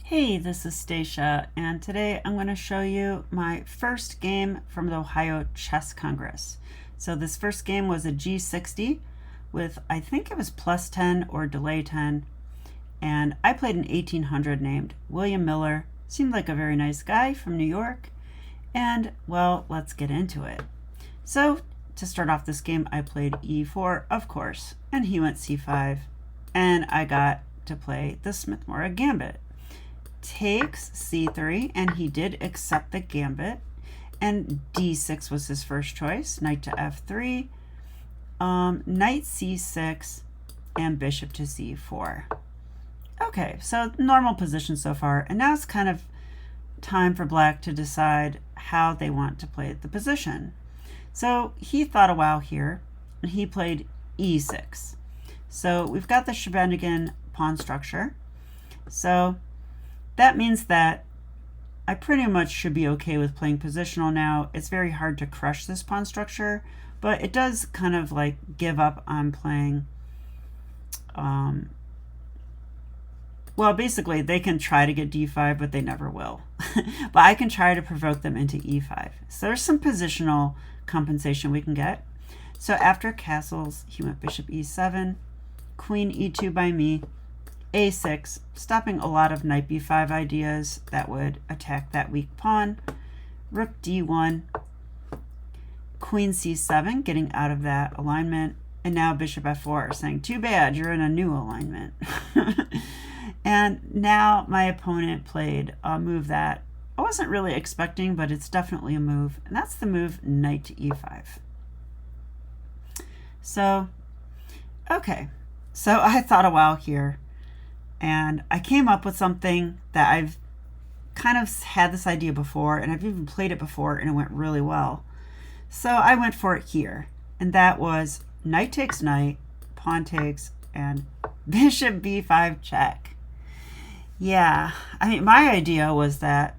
Hey, this is Stacia, and today I'm going to show you my first game from the Ohio Chess Congress. So this first game was a G60 with, I think it was plus 10 or delay 10, and I played an 1800 named William Miller. Seemed like a very nice guy from New York, and well, let's get into it. So to start off this game, I played E4, of course, and he went C5, and I got to play the Smith-Morra Gambit. Takes C3, and he did accept the gambit, and D6 was his first choice. Knight to F3, knight C6, and bishop to C4. Okay, so normal position so far, and now it's kind of time for black to decide how they want to play the position. So he thought a while here, and he played E6. So we've got the shenanigan pawn structure. So that means that I pretty much should be okay with playing positional now. It's very hard to crush this pawn structure, but it does kind of like give up on playing. Well, basically, they can try to get d5, but they never will. But I can try to provoke them into e5. So there's some positional compensation we can get. So after castles, he went bishop e7, queen e2 by me, a6, stopping a lot of knight b5 ideas that would attack that weak pawn. Rook d1, queen c7, getting out of that alignment. And now bishop f4, saying, too bad, you're in a new alignment. And now my opponent played a move that I wasn't really expecting, but it's definitely a move. And that's the move knight to e5. So, okay. So I thought a while here. And I came up with something that I've kind of had this idea before, and I've even played it before, and it went really well. So I went for it here, and that was knight takes knight, pawn takes, and bishop b5 check. Yeah, I mean, my idea was that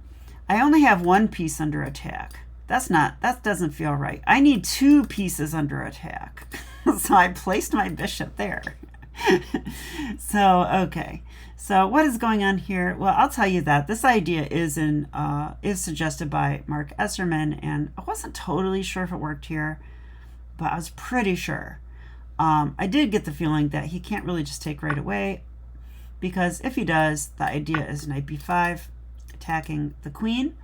I only have one piece under attack. That doesn't feel right. I need two pieces under attack. So I placed my bishop there. So, okay. So what is going on here? Well, I'll tell you that this idea is suggested by Mark Esserman, and I wasn't totally sure if it worked here, but I was pretty sure. I did get the feeling that he can't really just take right away, because if he does, the idea is knight b5, attacking the queen,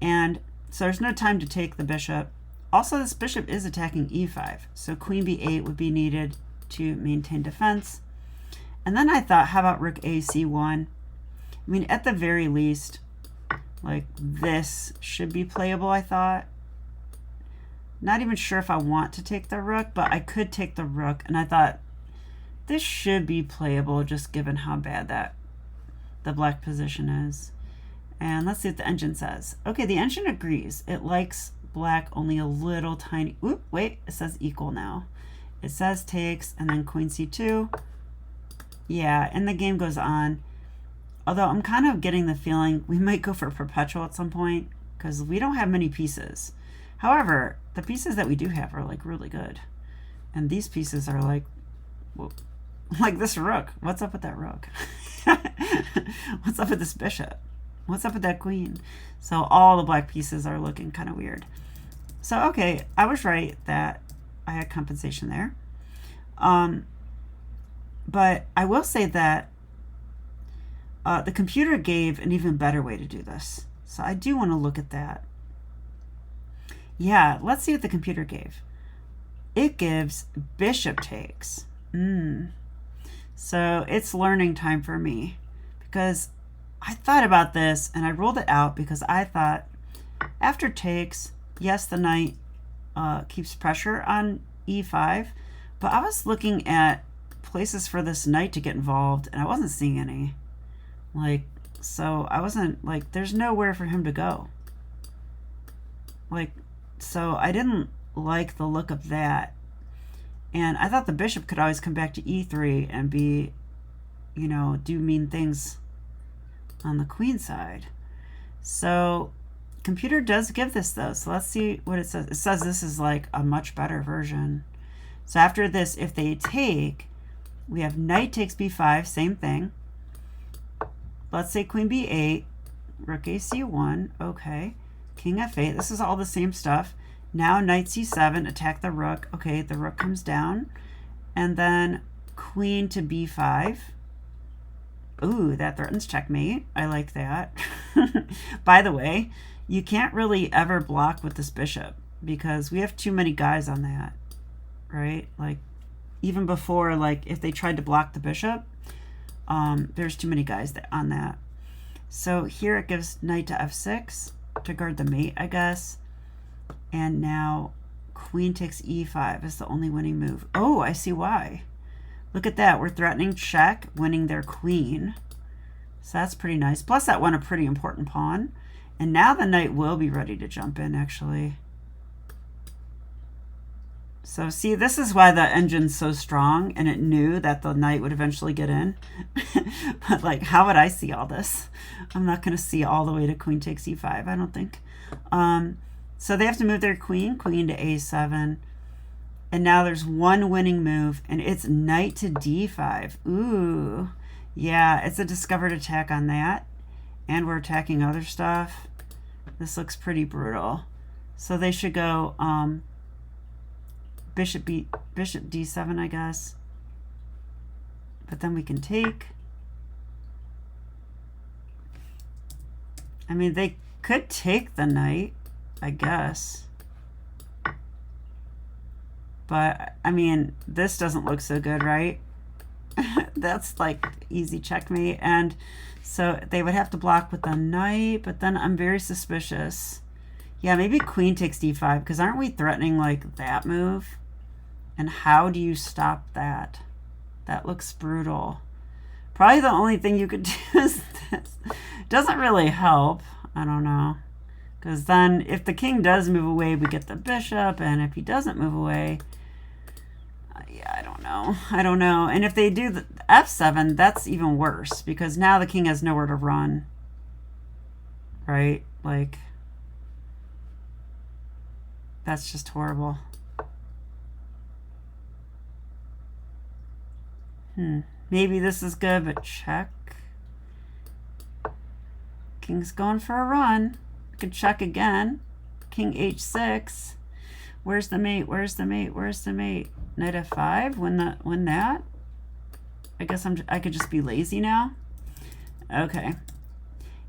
and so there's no time to take the bishop. Also, this bishop is attacking e5, so queen b8 would be needed to maintain defense. And then I thought, how about rook a c1? I mean, at the very least, like this should be playable, I thought. Not even sure if I want to take the rook, but I could take the rook, and I thought this should be playable just given how bad that the black position is. And let's see what the engine says. Okay, the engine agrees. It likes black only a little tiny, oop, wait, it says equal now. It says takes, and then queen c2. Yeah, and the game goes on. Although I'm kind of getting the feeling we might go for perpetual at some point, because we don't have many pieces. However, the pieces that we do have are like really good. And these pieces are like, well, like this rook. What's up with that rook? What's up with this bishop? What's up with that queen? So all the black pieces are looking kind of weird. So, okay, I was right that I had compensation there. But I will say that the computer gave an even better way to do this. So I do want to look at that. Yeah, let's see what the computer gave. It gives bishop takes. So it's learning time for me, because I thought about this and I ruled it out because I thought after takes, yes, the knight keeps pressure on e5, but I was looking at places for this knight to get involved, and I wasn't seeing any. Like, so I wasn't, like, there's nowhere for him to go. Like, so I didn't like the look of that. And I thought the bishop could always come back to e3 and be, you know, do mean things on the queen side. So computer does give this though. So let's see what it says. It says this is like a much better version. So after this, if they take, we have knight takes b5, same thing. let's say queen b8, rook ac1, okay, king f8. This is all the same stuff. Now knight c7, attack the rook. Okay, the rook comes down. And then queen to b5. Ooh, that threatens checkmate. I like that. By the way, you can't really ever block with this bishop because we have too many guys on that, right? Like, even before, like, if they tried to block the bishop, there's too many guys on that. So here it gives knight to f6 to guard the mate, I guess. And now queen takes e5 is the only winning move. Oh, I see why. Look at that. We're threatening check, winning their queen. So that's pretty nice. Plus that won a pretty important pawn. And now the knight will be ready to jump in, actually. So see, this is why the engine's so strong, and it knew that the knight would eventually get in. But like, how would I see all this? I'm not going to see all the way to queen takes e5, I don't think. So they have to move their queen to a7. And now there's one winning move, and it's knight to d5. Ooh, yeah, it's a discovered attack on that. And we're attacking other stuff. This looks pretty brutal. So they should go bishop d7, I guess. But then we can take. I mean, they could take the knight, I guess. But, I mean, this doesn't look so good, right? That's like easy checkmate. And so they would have to block with the knight, but then I'm very suspicious. Yeah, maybe queen takes d5, because aren't we threatening like that move? And how do you stop that? That looks brutal. Probably the only thing you could do is this. Doesn't really help. I don't know. Because then if the king does move away, we get the bishop. And if he doesn't move away, yeah, I don't know. I don't know. And if they do the f7, that's even worse. Because now the king has nowhere to run. Right? Like, that's just horrible. Maybe this is good, but check. King's going for a run. Could check again. King h6. Where's the mate? Where's the mate? Where's the mate? Knight f5. Win that. I guess I could just be lazy now. Okay.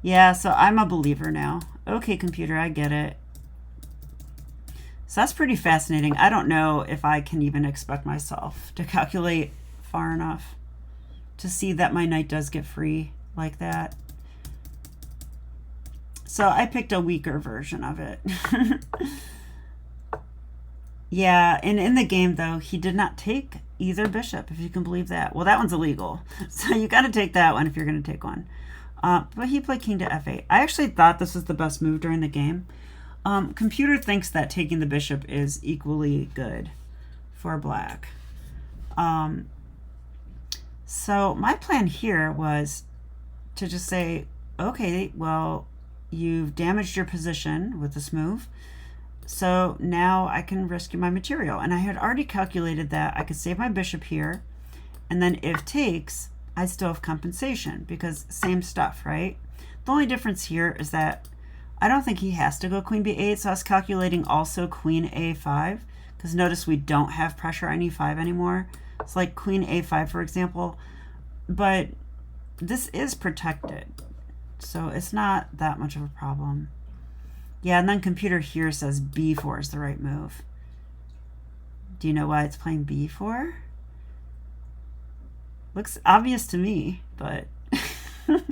Yeah, so I'm a believer now. Okay, computer, I get it. So that's pretty fascinating. I don't know if I can even expect myself to calculate far enough to see that my knight does get free like that. So I picked a weaker version of it. Yeah, and in the game, though, he did not take either bishop, if you can believe that. Well, that one's illegal. So you got to take that one if you're going to take one. But he played king to f8. I actually thought this was the best move during the game. Computer thinks that taking the bishop is equally good for black. So my plan here was to just say, okay, well, you've damaged your position with this move. So now I can rescue my material. And I had already calculated that I could save my bishop here. And then if takes, I still have compensation because same stuff, right? The only difference here is that I don't think he has to go queen b8. So I was calculating also queen a5 because notice we don't have pressure on e5 anymore. It's like queen a5, for example. But this is protected. So it's not that much of a problem. Yeah, and then computer here says b4 is the right move. Do you know why it's playing b4? Looks obvious to me, but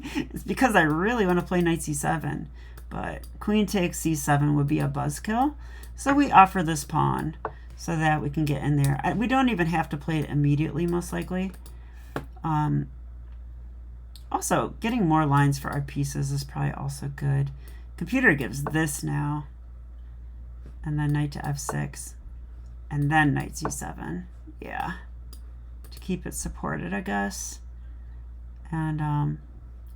it's because I really want to play knight c7. But queen takes c7 would be a buzzkill. So we offer this pawn so that we can get in there. We don't even have to play it immediately, most likely. Also, getting more lines for our pieces is probably also good. Computer gives this now. And then knight to f6. And then knight c7. Yeah. To keep it supported, I guess. And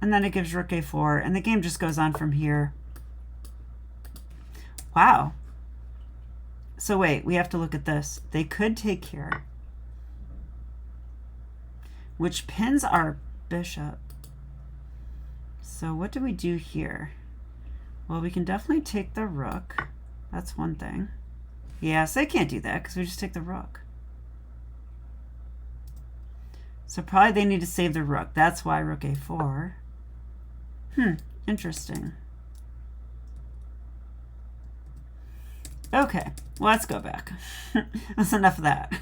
then it gives rook a4. And the game just goes on from here. Wow. So wait, we have to look at this. They could take here. Which pins our bishop. So what do we do here? Well, we can definitely take the rook. That's one thing. Yeah, so they can't do that because we just take the rook. So probably they need to save the rook. That's why rook a4. Interesting. Okay, well, let's go back. That's enough of that.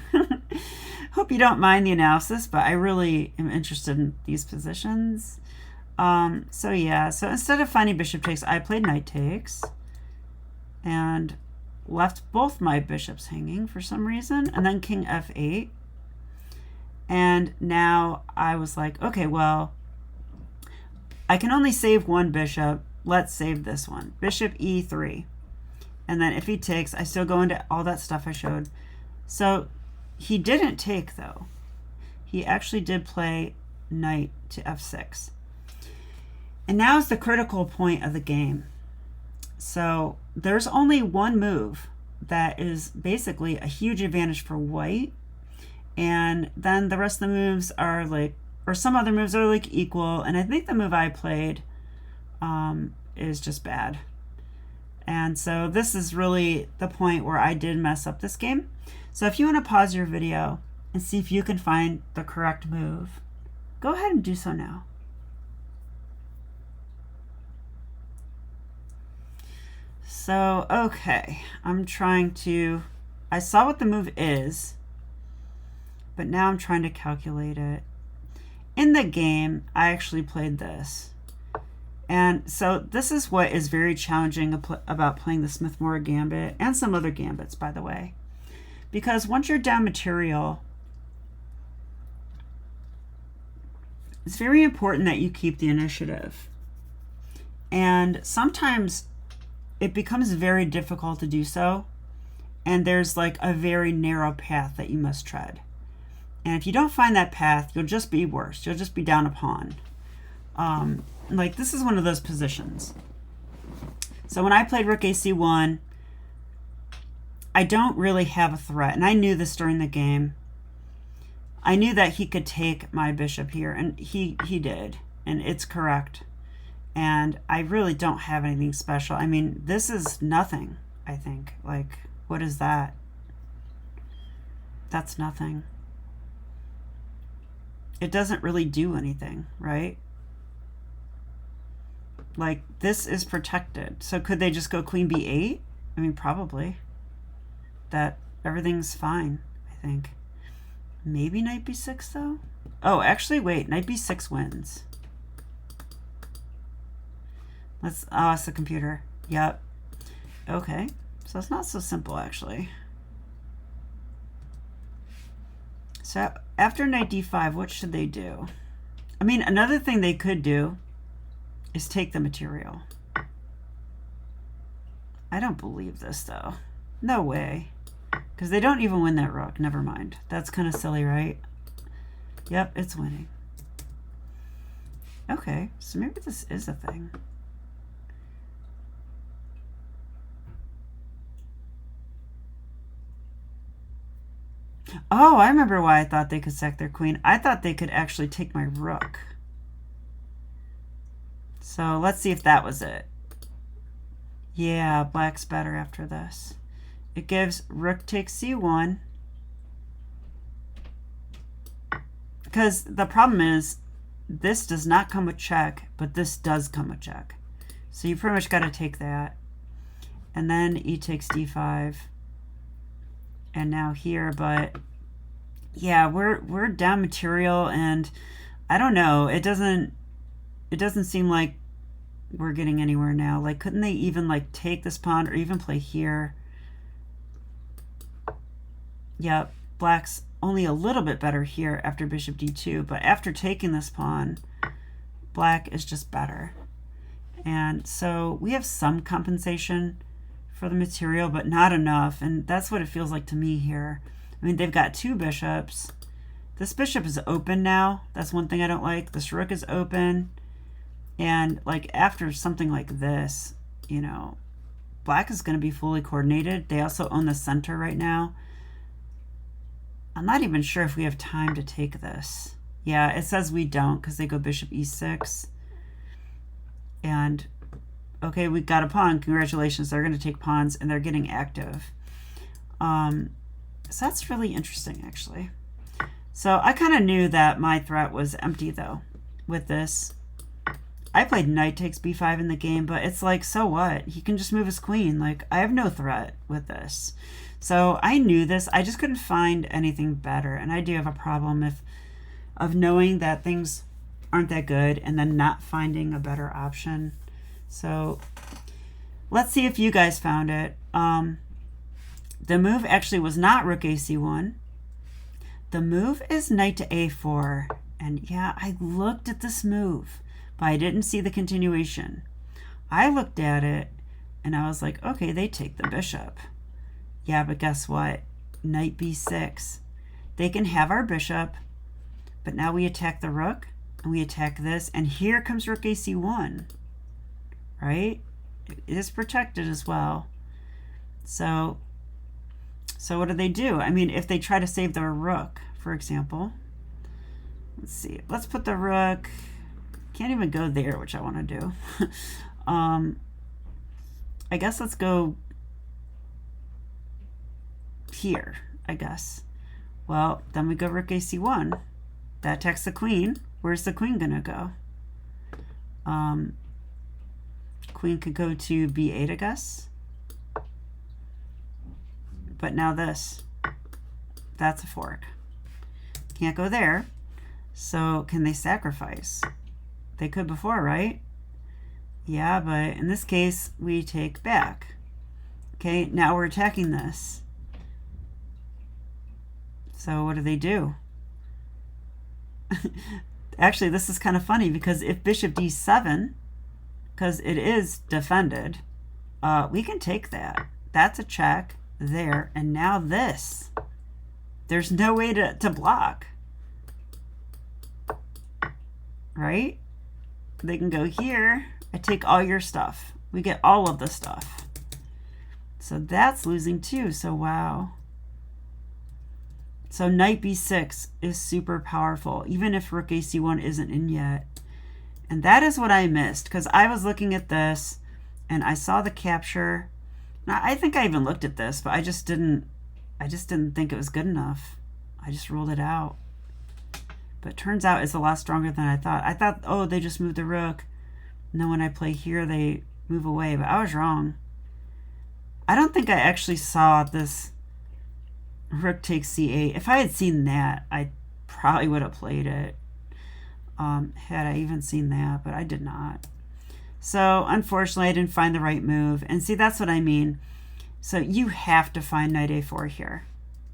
Hope you don't mind the analysis, but I really am interested in these positions. So yeah, so instead of finding bishop takes, I played knight takes and left both my bishops hanging for some reason, and then king f8. And now I was like, okay, well, I can only save one bishop. Let's save this one. Bishop e3. And then if he takes, I still go into all that stuff I showed. So he didn't take, though. He actually did play knight to f6. And now is the critical point of the game. So there's only one move that is basically a huge advantage for white. And then the rest of the moves are like, or some other moves are like equal. And I think the move I played is just bad. And so this is really the point where I did mess up this game. So if you want to pause your video and see if you can find the correct move, go ahead and do so now. So, okay, I'm trying to, I saw what the move is, but now I'm trying to calculate it. In the game, I actually played this. And so this is what is very challenging about playing the Smith-Morra Gambit, and some other gambits, by the way. Because once you're down material, it's very important that you keep the initiative. And sometimes it becomes very difficult to do so, and there's like a very narrow path that you must tread. And if you don't find that path, you'll just be worse. You'll just be down a pawn. Like this is one of those positions. So when I played rook ac1, I don't really have a threat, and I knew this during the game. I knew that he could take my bishop here, and he did, and it's correct. And I really don't have anything special. I mean, this is nothing, I think. Like, what is that? That's nothing. It doesn't really do anything, right? Like, this is protected. So could they just go queen b8? I mean, probably. That everything's fine, I think. Maybe knight b6, though? Oh, actually, wait. Knight b6 wins. Let's, oh, it's the computer. Yep. Okay. So it's not so simple, actually. So after knight d5, what should they do? I mean, another thing they could do is take the material. I don't believe this, though. No way. Because they don't even win that rook. Never mind. That's kind of silly, right? Yep, it's winning. Okay, so maybe this is a thing. Oh, I remember why I thought they could sack their queen. I thought they could actually take my rook. So let's see if that was it. Yeah, black's better after this. It gives rook takes c1. Because the problem is, this does not come with check, but this does come with check. So you pretty much got to take that. And then e takes d5. And now here, but yeah, we're down material, and I don't know, it doesn't seem like we're getting anywhere now. Like, couldn't they even like take this pawn or even play here? Yeah, black's only a little bit better here after bishop d2, but after taking this pawn, black is just better. And so we have some compensation for the material, but not enough, and that's what it feels like to me here. I mean, they've got two bishops. This bishop is open now. That's one thing I don't like. This rook is open, and like after something like this, you know, black is going to be fully coordinated. They also own the center right now. I'm not even sure if we have time to take this. Yeah, it says we don't because they go bishop e6. And okay, we got a pawn. Congratulations. They're going to take pawns and they're getting active. So that's really interesting, actually. So I kind of knew that my threat was empty, though, with this. I played knight takes b5 in the game, but it's like, so what? He can just move his queen. Like, I have no threat with this. So I knew this. I just couldn't find anything better. And I do have a problem of knowing that things aren't that good and then not finding a better option. So let's see if you guys found it. The move actually was not rook ac1. The move is knight to a4. And yeah, I looked at this move, but I didn't see the continuation. I looked at it and I was like, okay, they take the bishop. Yeah, but guess what? Knight b6. They can have our bishop, but now we attack the rook and we attack this, and here comes rook ac1, right? It is protected as well. So what do they do? I mean, if they try to save their rook, for example, let's see. Let's put the rook, can't even go there, which I want to do. I guess let's go here, I guess. Well, then we go rook ac1. That attacks the queen. Where's the queen gonna go? Queen could go to b8, I guess. But now this, that's a fork. Can't go there. So can they sacrifice? They could before, right? Yeah, but in this case, we take back. Okay, now we're attacking this. So what do? Actually, this is kind of funny because if bishop d7, because it is defended, we can take that. That's a check there. And now this. There's no way to block. Right? They can go here. I take all your stuff. We get all of the stuff. So that's losing too. So wow. So knight b6 is super powerful, even if rook ac1 isn't in yet. And that is what I missed, because I was looking at this and I saw the capture. Now, I think I even looked at this, but I just didn't think it was good enough. I just ruled it out. But it turns out it's a lot stronger than I thought. I thought, oh, they just moved the rook. And then when I play here, they move away. But I was wrong. I don't think I actually saw this rook takes c8. If I had seen that, I probably would have played it. Had I even seen that, but I did not. So unfortunately, I didn't find the right move. And see, that's what I mean. So you have to find knight a4 here.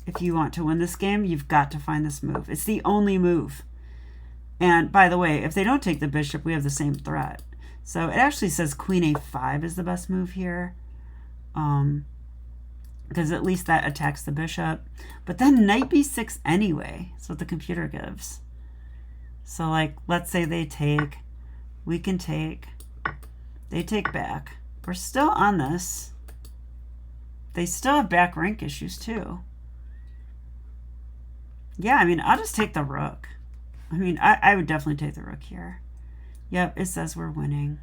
If you want to win this game, you've got to find this move. It's the only move. And by the way, if they don't take the bishop, we have the same threat. So it actually says queen a5 is the best move here. Because at least that attacks the bishop. But then knight b6 anyway. That's what the computer gives. So like, let's say they take, we can take, they take back. We're still on this. They still have back rank issues too. Yeah, I mean, I'll just take the rook. I mean, I would definitely take the rook here. Yep, it says we're winning.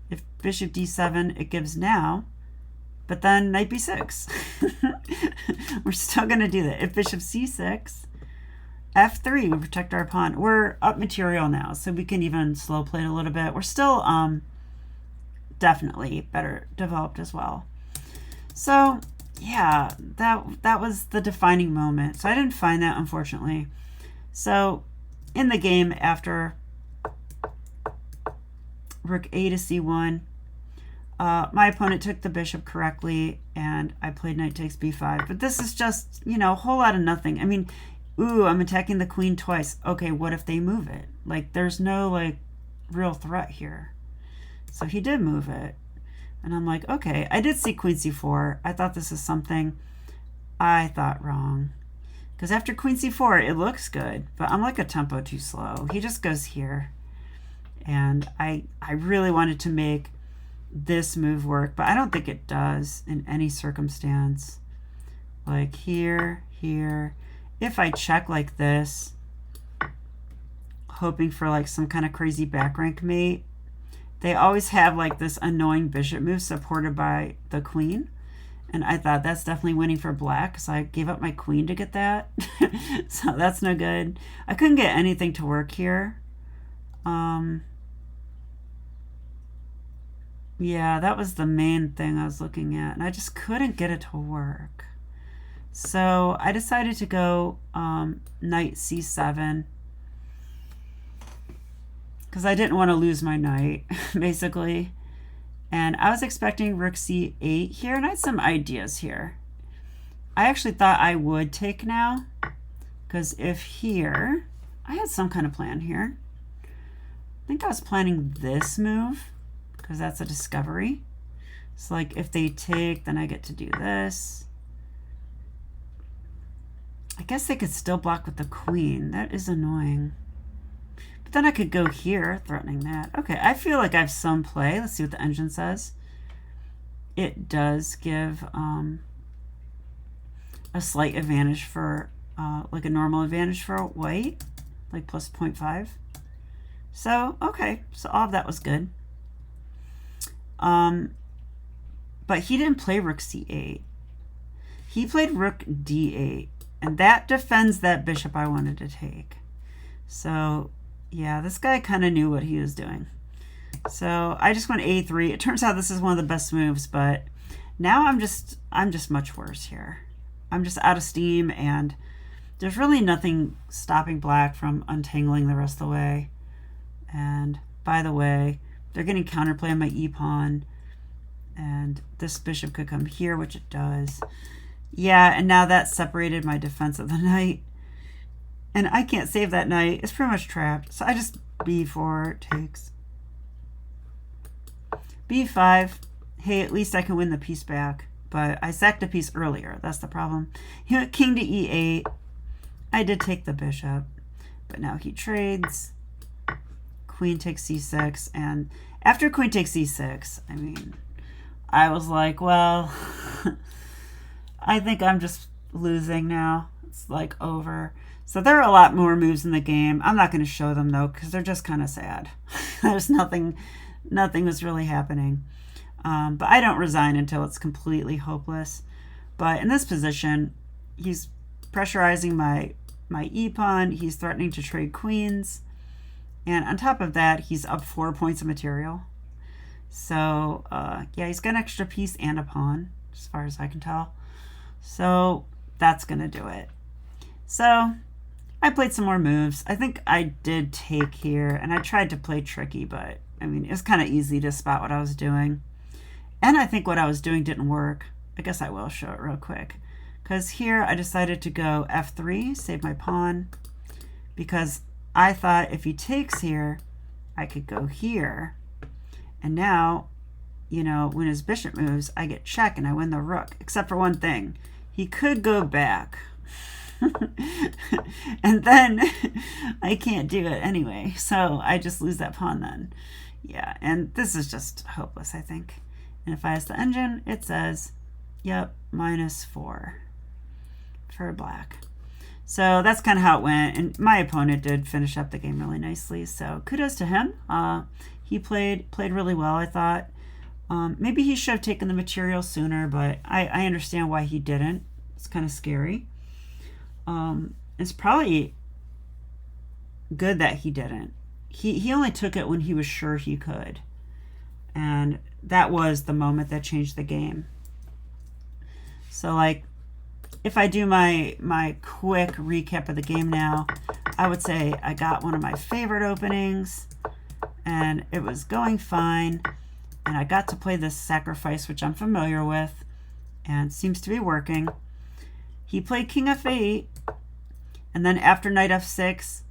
If bishop d7, it gives now. But then knight b6. We're still going to do that. If bishop c6, f3, we protect our pawn. We're up material now, so we can even slow play it a little bit. We're still definitely better developed as well. So yeah, that was the defining moment. So I didn't find that, unfortunately. So in the game after rook a to c1, my opponent took the bishop correctly, and I played knight takes b5. But this is just, you know, a whole lot of nothing. I mean, ooh, I'm attacking the queen twice. Okay, what if they move it? Like, there's no, like, real threat here. So he did move it. And I'm like, okay, I did see queen c4. I thought this is something I thought wrong. Because after queen c4, it looks good. But I'm like a tempo too slow. He just goes here. And I really wanted to make this move work, but I don't think it does in any circumstance. Like here, here. If I check like this, hoping for like some kind of crazy back rank mate, they always have like this annoying bishop move supported by the queen. And I thought that's definitely winning for black, so I gave up my queen to get that. So that's no good. I couldn't get anything to work here. Yeah, that was the main thing I was looking at, and I just couldn't get it to work. So I decided to go knight c7 because I didn't want to lose my knight, basically. And I was expecting rook c8 here, and I had some ideas here. I actually thought I would take now, because if here, I had some kind of plan here. I think I was planning this move, because that's a discovery. So like if they take, then I get to do this. I guess they could still block with the queen. That is annoying. But then I could go here, threatening that. Okay, I feel like I have some play. Let's see what the engine says. It does give a slight advantage for, like a normal advantage for white, like plus 0.5. So, okay, so all of that was good. But he didn't play rook c8. He played rook d8, and that defends that bishop I wanted to take. So, yeah, this guy kind of knew what he was doing. So I just went a3. It turns out this is one of the best moves, but now I'm just much worse here. I'm just out of steam, and there's really nothing stopping black from untangling the rest of the way. And by the way, they're getting counterplay on my e-pawn, and this bishop could come here, which it does. Yeah, and now that separated my defense of the knight. And I can't save that knight. It's pretty much trapped. So I just b4 takes. b5. Hey, at least I can win the piece back. But I sacked a piece earlier. That's the problem. He went king to e8. I did take the bishop. But now he trades. Queen takes c6. And after queen takes c6, I mean, I was like, well, I think I'm just losing now. It's like over. So there are a lot more moves in the game. I'm not going to show them though, because they're just kind of sad. There's nothing was really happening. But I don't resign until it's completely hopeless. But in this position, he's pressurizing my e-pawn. He's threatening to trade queens. And on top of that, he's up 4 points of material. So yeah, he's got an extra piece and a pawn, as far as I can tell. So that's going to do it. So I played some more moves. I think I did take here, and I tried to play tricky, but I mean, it was kind of easy to spot what I was doing. And I think what I was doing didn't work. I guess I will show it real quick. Because here I decided to go f3, save my pawn, because I thought if he takes here, I could go here. And now, you know, when his bishop moves, I get check and I win the rook, except for one thing. He could go back. And then I can't do it anyway, so I just lose that pawn then. Yeah, and this is just hopeless, I think. And if I ask the engine, it says, yep, -4 for black. So that's kind of how it went, and my opponent did finish up the game really nicely, so kudos to him. He played really well, I thought. Maybe he should have taken the material sooner, but I understand why he didn't. It's kind of scary. It's probably good that he didn't. He only took it when he was sure he could. And that was the moment that changed the game. So like, if I do my quick recap of the game now, I would say I got one of my favorite openings, and it was going fine. And I got to play this sacrifice, which I'm familiar with, and seems to be working. He played king f8, and then after knight f6,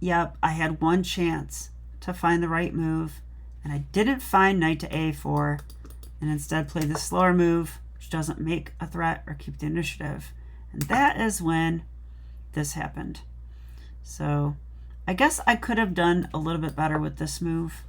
yep, I had one chance to find the right move, and I didn't find knight to a4, and instead played the slower move, which doesn't make a threat or keep the initiative. And that is when this happened. So I guess I could have done a little bit better with this move.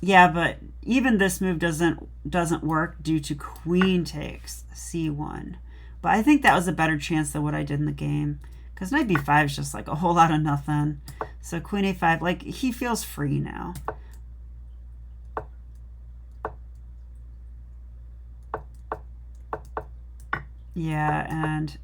Yeah, but even this move doesn't work due to queen takes c1. But I think that was a better chance than what I did in the game, because knight b5 is just like a whole lot of nothing. So queen a5, like he feels free now. Yeah, and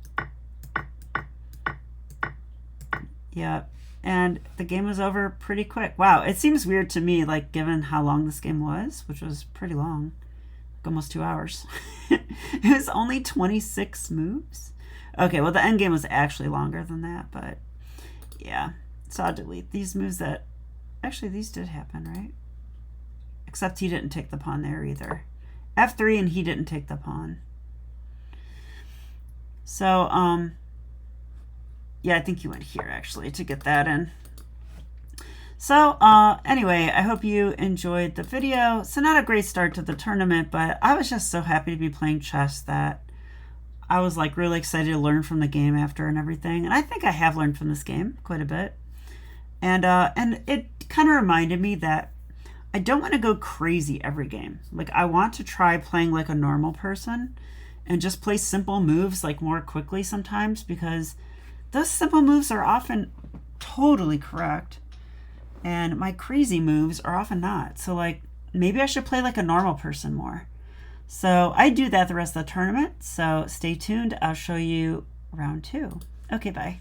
yeah, and the game was over pretty quick. Wow, it seems weird to me, like given how long this game was, which was pretty long, like almost 2 hours. It was only 26 moves. Okay, well the end game was actually longer than that, but yeah. So I'll delete these moves that, actually these did happen, right? Except he didn't take the pawn there either. F3 and he didn't take the pawn. So, yeah, I think he went here actually to get that in. So anyway, I hope you enjoyed the video. So not a great start to the tournament, but I was just so happy to be playing chess that I was like really excited to learn from the game after and everything. And I think I have learned from this game quite a bit. And it kind of reminded me that I don't want to go crazy every game. Like I want to try playing like a normal person and just play simple moves like more quickly sometimes, because those simple moves are often totally correct and my crazy moves are often not. So like maybe I should play like a normal person more. So I do that the rest of the tournament. So stay tuned. I'll show you round 2. Okay, bye.